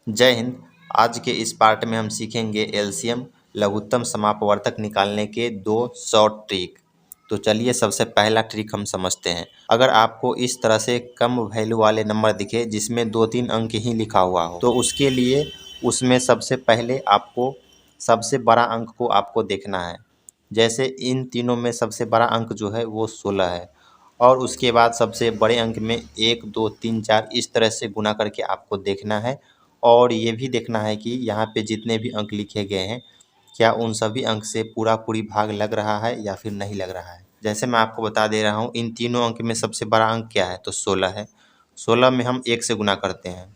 जय हिंद। आज के इस पार्ट में हम सीखेंगे एलसीएम लघुत्तम समापवर्तक निकालने के 2 शॉर्ट ट्रिक। तो चलिए सबसे पहला ट्रिक हम समझते हैं। अगर आपको इस तरह से कम वैल्यू वाले नंबर दिखे जिसमें 2-3 अंक ही लिखा हुआ हो तो उसके लिए उसमें सबसे पहले आपको सबसे बड़ा अंक को आपको देखना है। जैसे इन तीनों में सबसे बड़ा अंक जो है वो 16 है और उसके बाद सबसे बड़े अंक में 1, 2, 3, 4 इस तरह से गुना करके आपको देखना है। और ये भी देखना है कि यहाँ पे जितने भी अंक लिखे गए हैं क्या उन सभी अंक से पूरी भाग लग रहा है या फिर नहीं लग रहा है। जैसे मैं आपको बता दे रहा हूँ, इन तीनों अंक में सबसे बड़ा अंक क्या है तो 16 है। 16 में हम 1 से गुना करते हैं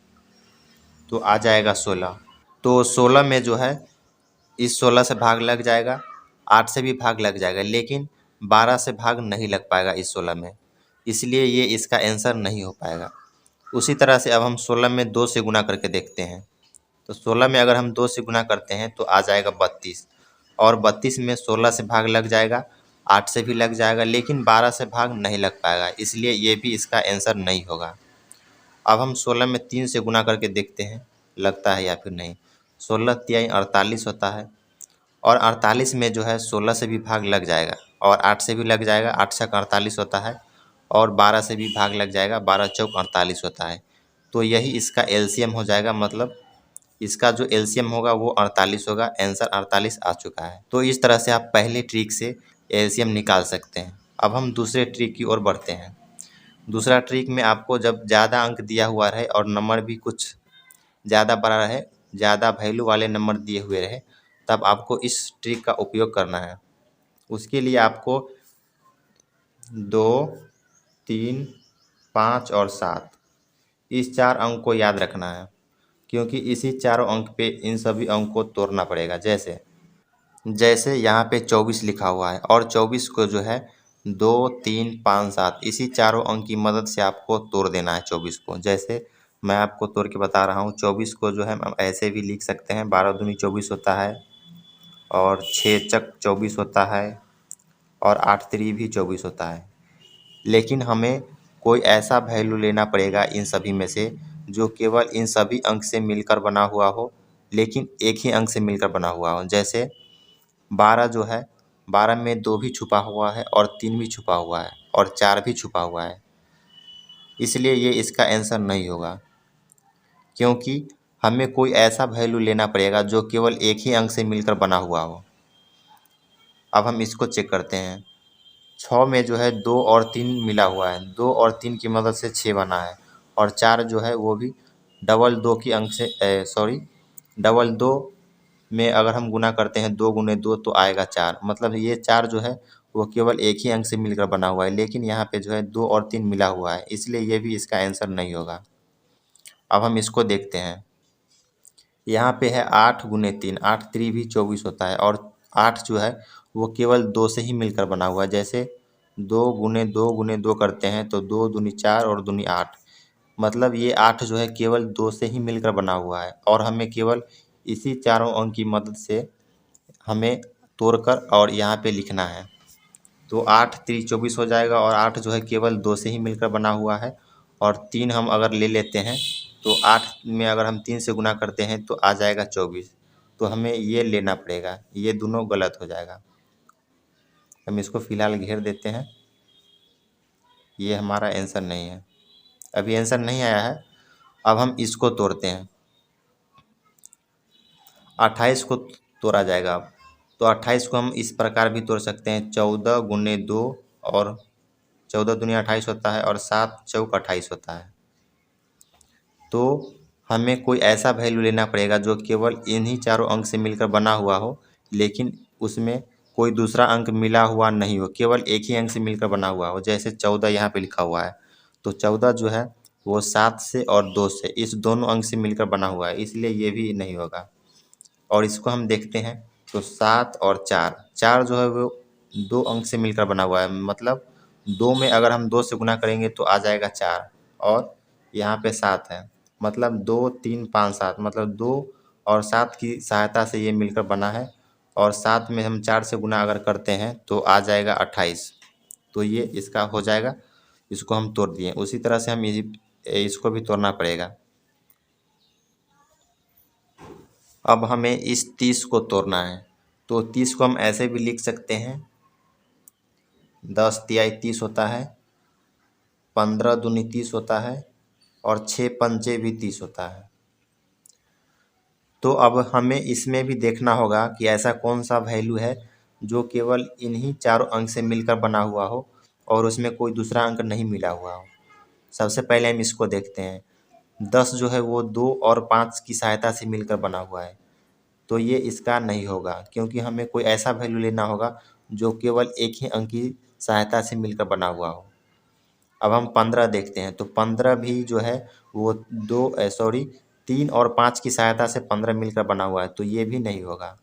तो आ जाएगा 16। तो 16 में जो है इस 16 से भाग लग जाएगा, 8 से भी भाग लग जाएगा, लेकिन 12 से भाग नहीं लग पाएगा इस 16 में, इसलिए ये इसका आंसर नहीं हो पाएगा। उसी तरह से अब हम 16 में 2 से गुना करके देखते हैं। तो 16 में अगर हम 2 से गुना करते हैं तो आ जाएगा 32 और 32 में 16 से भाग लग जाएगा, 8 से भी लग जाएगा, लेकिन 12 से भाग नहीं लग पाएगा, इसलिए ये भी इसका आंसर नहीं होगा। अब हम 16 में 3 से गुना करके देखते हैं लगता है या फिर नहीं। 16 तिहाई 48 होता है और 48 में जो है 16 से भी भाग लग जाएगा और 8 से भी लग जाएगा, 8 छक 48 होता है और 12 से भी भाग लग जाएगा, 12 चौक 48 होता है। तो यही इसका एलसीएम हो जाएगा, मतलब इसका जो एलसीएम होगा वो 48 होगा। आंसर 48 आ चुका है। तो इस तरह से आप पहले ट्रिक से एलसीएम निकाल सकते हैं। अब हम दूसरे ट्रिक की ओर बढ़ते हैं। दूसरा ट्रिक में आपको जब ज़्यादा अंक दिया हुआ रहे और नंबर भी कुछ ज़्यादा बड़ा रहे, ज़्यादा वैल्यू वाले नंबर दिए हुए रहे, तब आपको इस ट्रिक का उपयोग करना है। उसके लिए आपको 2, 3, 5 और 7 इस 4 अंक को याद रखना है, क्योंकि इसी चारों अंक पे इन सभी अंक को तोड़ना पड़ेगा। जैसे जैसे यहाँ पे 24 लिखा हुआ है और 24 को जो है 2, 3, 5, 7 इसी चारों अंक की मदद से आपको तोड़ देना है 24 को। जैसे मैं आपको तोड़ के बता रहा हूँ, 24 को जो है हम ऐसे भी लिख सकते हैं, 12 दूनी 24 होता है और 6 चक 24 होता है और 8 तिरी भी 24 होता है। लेकिन हमें कोई ऐसा वैल्यू लेना पड़ेगा इन सभी में से जो केवल इन सभी अंक से मिलकर बना हुआ हो, लेकिन एक ही अंक से मिलकर बना हुआ हो। जैसे 12 जो है, 12 में 2 भी छुपा हुआ है और 3 भी छुपा हुआ है और 4 भी छुपा हुआ है, इसलिए ये इसका आंसर नहीं होगा। क्योंकि हमें कोई ऐसा वैल्यू लेना पड़ेगा जो केवल एक ही अंक से मिलकर बना हुआ हो। अब हम इसको चेक करते हैं। 6 में जो है 2 और 3 मिला हुआ है, 2 और 3 की मदद से 6 बना है और 4 जो है वो भी डबल 2 की अंक से डबल 2 में अगर हम गुना करते हैं 2 गुने 2 तो आएगा 4। मतलब ये 4 जो है वो केवल एक ही अंक से मिलकर बना हुआ है, लेकिन यहाँ पे जो है 2 और 3 मिला हुआ है, इसलिए ये भी इसका आंसर नहीं होगा। अब हम इसको देखते हैं। यहाँ पे है 8 गुने 3, 8 3 भी 24 होता है और 8 जो है वो केवल 2 से ही मिलकर बना हुआ है। जैसे 2 गुने 2 गुने 2 करते हैं तो 2 दूनी 4 और दूनी 8, मतलब ये 8 जो है केवल 2 से ही मिलकर बना हुआ है और हमें केवल इसी चारों अंक की मदद से हमें तोड़कर और यहाँ पे लिखना है। तो 8 3 24 हो जाएगा और 8 जो है केवल 2 से ही मिलकर बना हुआ है और 3 हम अगर ले लेते हैं तो 8 में अगर हम 3 से गुना करते हैं तो आ जाएगा 24। तो हमें ये लेना पड़ेगा, ये दोनों गलत हो जाएगा। हम इसको फ़िलहाल घेर देते हैं, ये हमारा आंसर नहीं है। अभी आंसर नहीं आया है। अब हम इसको तोड़ते हैं। 28 को तोड़ा जाएगा अब। तो 28 को हम इस प्रकार भी तोड़ सकते हैं, 14 गुने 2 और 14 दूनी 28 होता है और 7 चौक 28 होता है। तो हमें कोई ऐसा वैल्यू लेना पड़ेगा जो केवल इन्हीं चारों अंक से मिलकर बना हुआ हो, लेकिन उसमें कोई दूसरा अंक मिला हुआ नहीं हो, केवल एक ही अंक से मिलकर बना हुआ हो। जैसे 14 यहाँ पे लिखा हुआ है, तो 14 जो है वो 7 से और 2 से इस दोनों अंक से मिलकर बना हुआ है, इसलिए ये भी नहीं होगा। और इसको हम देखते हैं तो 7 और 4, 4 जो है वो 2 अंक से मिलकर बना हुआ है, मतलब 2 में अगर हम 2 से गुना करेंगे तो आ जाएगा 4 और यहाँ पे 7 है, मतलब 2 3 5 7, मतलब 2 और 7 की सहायता से ये मिलकर बना है और 7 में हम 4 से गुना अगर करते हैं तो आ जाएगा 28। तो ये इसका हो जाएगा, इसको हम तोड़ दिए। उसी तरह से हम इसको भी तोड़ना पड़ेगा। अब हमें इस 30 को तोड़ना है। तो 30 को हम ऐसे भी लिख सकते हैं, 10 तिहाई 30 होता है, 15 दूनी 30 होता है और 6 पंचे भी 30 होता है। तो अब हमें इसमें भी देखना होगा कि ऐसा कौन सा वैल्यू है जो केवल इन्हीं चारों अंक से मिलकर बना हुआ हो और उसमें कोई दूसरा अंक नहीं मिला हुआ हो। सबसे पहले हम इसको देखते हैं। 10 जो है वो 2 और 5 की सहायता से मिलकर बना हुआ है, तो ये इसका नहीं होगा, क्योंकि हमें कोई ऐसा वैल्यू लेना होगा जो केवल एक ही अंक की सहायता से मिलकर बना हुआ हो। अब हम 15 देखते हैं, तो 15 भी जो है वो 3 और 5 की सहायता से 15 मिलकर बना हुआ है, तो ये भी नहीं होगा।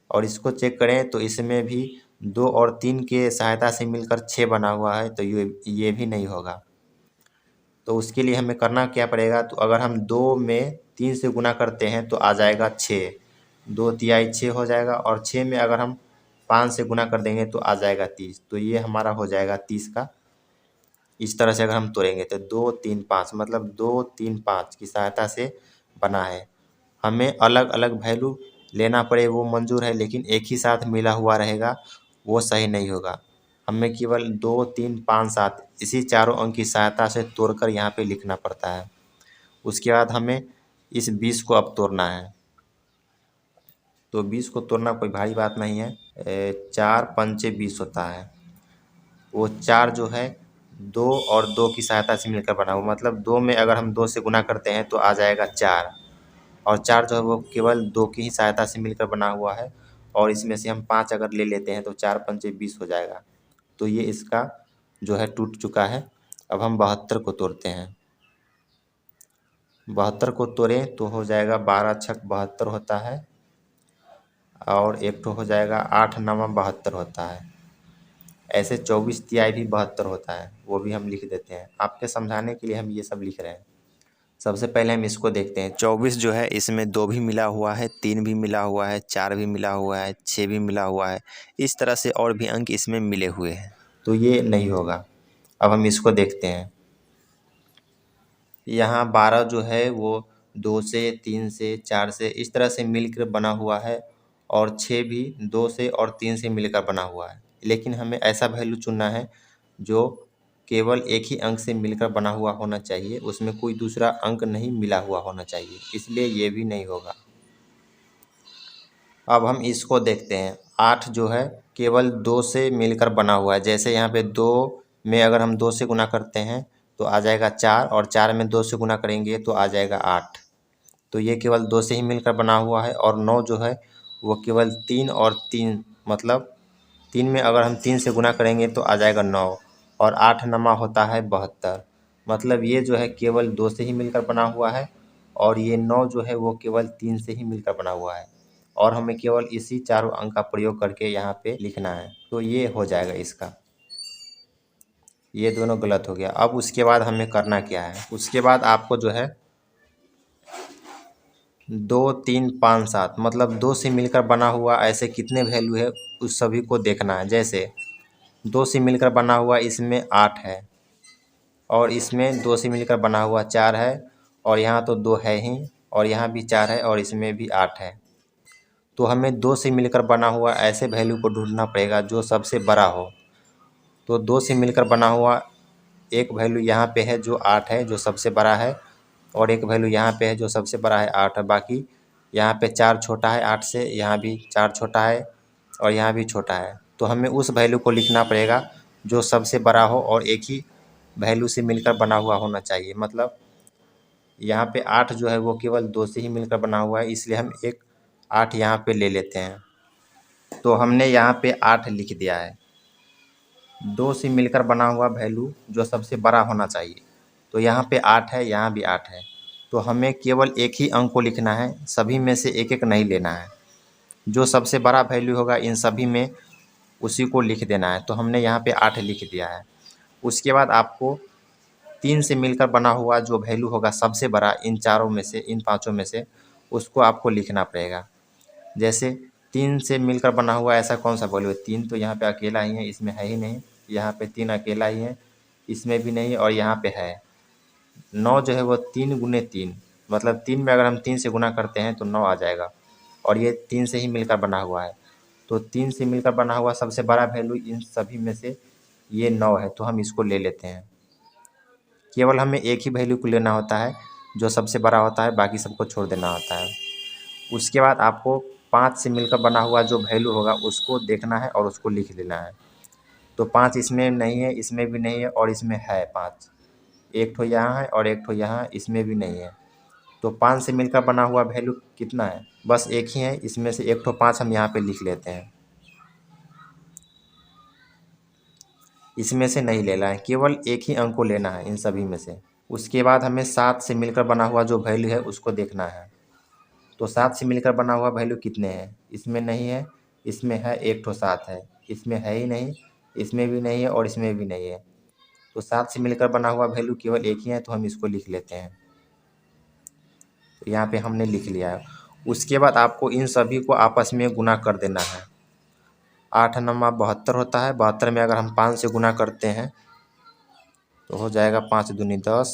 और इसको चेक करें तो इसमें भी 2 और 3 के सहायता से मिलकर 6 बना हुआ है, तो ये भी नहीं होगा। तो उसके लिए हमें करना क्या पड़ेगा, तो अगर हम 2 में 3 से गुना करते हैं तो आ जाएगा 6, 2 तिहाई 6 हो जाएगा, और 6 में अगर हम 5 से गुना कर देंगे तो आ जाएगा 30, तो ये हमारा हो जाएगा 30 का। इस तरह से अगर हम तोड़ेंगे तो 2 3 5 मतलब 2 3 5 की सहायता से बना है। हमें अलग अलग वैल्यू लेना पड़े वो मंजूर है, लेकिन एक ही साथ मिला हुआ रहेगा वो सही नहीं होगा। हमें केवल 2 3 5 7 इसी चारों अंक की सहायता से तोड़कर यहाँ पे लिखना पड़ता है। उसके बाद हमें इस 20 को अब तोड़ना है। तो 20 को तोड़ना कोई भारी बात नहीं है। 4 पंचे 20 होता है। वो 4 जो है 2 और 2 की सहायता से मिलकर बना हुआ, मतलब 2 में अगर हम 2 से गुना करते हैं तो आ जाएगा 4, और 4 जो है वो केवल 2 की ही सहायता से मिलकर बना हुआ है, और इसमें से हम 5 अगर ले लेते हैं तो 4 पंचे 20 हो जाएगा। तो ये इसका जो है टूट चुका है। अब हम 72 को तोड़ते हैं। 72 को तोड़ें तो हो जाएगा 12 छक 72 होता है, और एक तो हो जाएगा 8 नवा 72 होता है। ऐसे 24 तिहाई भी 72 होता है, वो भी हम लिख देते हैं। आपके समझाने के लिए हम ये सब लिख रहे हैं। सबसे पहले हम इसको देखते हैं। 24 जो है इसमें 2 भी मिला हुआ है, 3 भी मिला हुआ है, 4 भी मिला हुआ है, 6 भी मिला हुआ है। इस तरह से और भी अंक इसमें मिले हुए हैं, तो ये नहीं होगा। अब हम इसको देखते हैं। यहाँ 12 जो है वो 2 से 3 से 4 से इस तरह से मिलकर बना हुआ है, और 6 भी 2 से और 3 से मिलकर बना हुआ है। लेकिन हमें ऐसा वैल्यू चुनना है जो केवल एक ही अंक से मिलकर बना हुआ होना चाहिए, उसमें कोई दूसरा अंक नहीं मिला हुआ होना चाहिए, इसलिए ये भी नहीं होगा। अब हम इसको देखते हैं। 8 जो है केवल 2 से मिलकर बना हुआ है। जैसे यहाँ पे 2 में अगर हम 2 से गुना करते हैं तो आ जाएगा 4, और 4 में 2 से गुना करेंगे तो आ जाएगा 8। तो ये केवल 2 से ही मिलकर बना हुआ है। और 9 जो है वो केवल 3 और 3 मतलब 3 में अगर हम 3 से गुना करेंगे तो आ जाएगा 9, और 8 नमा होता है 72। मतलब ये जो है केवल 2 से ही मिलकर बना हुआ है, और ये 9 जो है वो केवल 3 से ही मिलकर बना हुआ है, और हमें केवल इसी चारों अंक का प्रयोग करके यहाँ पे लिखना है। तो ये हो जाएगा इसका। ये दोनों गलत हो गया। अब उसके बाद हमें करना क्या है, उसके बाद आपको जो है 2 3 5 7 मतलब 2 से मिलकर बना हुआ ऐसे कितने वैल्यू है उस सभी को देखना है। जैसे 2 से मिलकर बना हुआ इसमें 8 है, और इसमें 2 से मिलकर बना हुआ 4 है, और यहाँ तो 2 है ही, और यहाँ भी 4 है, और इसमें भी 8 है। तो हमें 2 से मिलकर बना हुआ ऐसे वैल्यू को ढूंढना पड़ेगा जो सबसे बड़ा हो। तो 2 से मिलकर बना हुआ एक वैल्यू यहाँ पे है जो 8 है, जो सबसे बड़ा है, और एक वैल्यू यहाँ पे है जो सबसे बड़ा है 8 है। बाकी यहाँ पे 4 छोटा है 8 से, यहाँ भी 4 छोटा है, और यहाँ भी छोटा है। तो हमें उस वैल्यू को लिखना पड़ेगा जो सबसे बड़ा हो और एक ही वैल्यू से मिलकर बना हुआ होना चाहिए। मतलब यहाँ पे 8 जो है वो केवल 2 से ही मिलकर बना हुआ है, इसलिए हम एक 8 यहाँ पे ले लेते हैं। तो हमने यहाँ पे 8 लिख दिया है। 2 से मिलकर बना हुआ वैल्यू जो सबसे बड़ा होना चाहिए, तो यहाँ पे 8 है, यहाँ भी 8 है। तो हमें केवल एक ही अंक को लिखना है, सभी में से एक एक नहीं लेना है। जो सबसे बड़ा वैल्यू होगा इन सभी में उसी को लिख देना है। तो हमने यहाँ पे 8 लिख दिया है। उसके बाद आपको 3 से मिलकर बना हुआ जो वैल्यू होगा सबसे बड़ा इन चारों में से, इन पाँचों में से, उसको आपको लिखना पड़ेगा। जैसे 3 से मिलकर बना हुआ ऐसा कौन सा वैल्यू है, 3 तो यहाँ पे अकेला ही है, इसमें है ही नहीं। यहाँ पे 3 अकेला ही है, इसमें भी नहीं, और यहाँ पे है 9 जो है वो 3 गुने 3 मतलब 3 में अगर हम 3 से गुना करते हैं तो 9 आ जाएगा, और ये 3 से ही मिलकर बना हुआ है। तो 3 से मिलकर बना हुआ सबसे बड़ा वैल्यू इन सभी में से ये 9 है, तो हम इसको ले लेते हैं। केवल हमें एक ही वैल्यू को लेना होता है जो सबसे बड़ा होता है, बाकी सबको छोड़ देना होता है। उसके बाद आपको 5 से मिलकर बना हुआ जो वैल्यू होगा उसको देखना है और उसको लिख लेना है। तो 5 इसमें नहीं है, इसमें भी नहीं है, और इसमें है 5। एक ठो यहाँ है और एक ठो यहाँ, इसमें भी नहीं है। तो 5 से मिलकर बना हुआ वैल्यू कितना है? बस एक ही है, इसमें से एक ठो 5 हम यहाँ पे लिख लेते हैं। इसमें से नहीं लेना है, केवल एक ही अंक को लेना है इन सभी में से। उसके बाद हमें 7 से मिलकर बना हुआ जो वैल्यू है उसको देखना है। तो 7 से मिलकर बना हुआ वैल्यू कितने हैं? इसमें नहीं है, इसमें है, एक ठो 7 है, इसमें है ही नहीं, इसमें भी नहीं है, और इसमें भी नहीं है। तो 7 से मिलकर बना हुआ वैल्यू केवल एक ही है, तो हम इसको लिख लेते हैं। तो यहाँ पे हमने लिख लिया है। उसके बाद आपको इन सभी को आपस में गुना कर देना है। 8 नमा 72 होता है, 72 में अगर हम 5 से गुना करते हैं तो हो जाएगा 5 दूनी 10,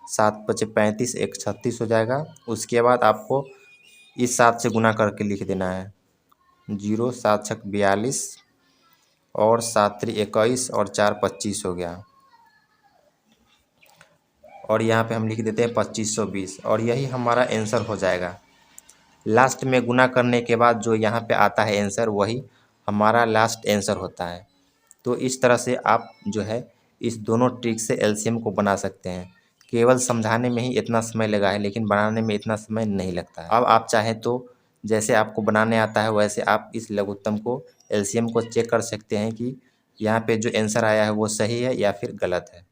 7 पचे 35, 1 36 हो जाएगा। उसके बाद आपको इस 7 से गुना करके लिख देना है। 0 7 छक 42 और 7 3 21 और 4 25 हो गया। और यहाँ पे हम लिख देते हैं 2520, और यही हमारा आंसर हो जाएगा। लास्ट में गुना करने के बाद जो यहाँ पे आता है आंसर, वही हमारा लास्ट आंसर होता है। तो इस तरह से आप जो है इस दोनों ट्रिक से एलसीएम को बना सकते हैं। केवल समझाने में ही इतना समय लगा है, लेकिन बनाने में इतना समय नहीं लगता है। अब आप चाहें तो जैसे आपको बनाने आता है वैसे आप इस लघुत्तम को एलसीएम को चेक कर सकते हैं कि यहाँ पे जो आंसर आया है वो सही है या फिर गलत है।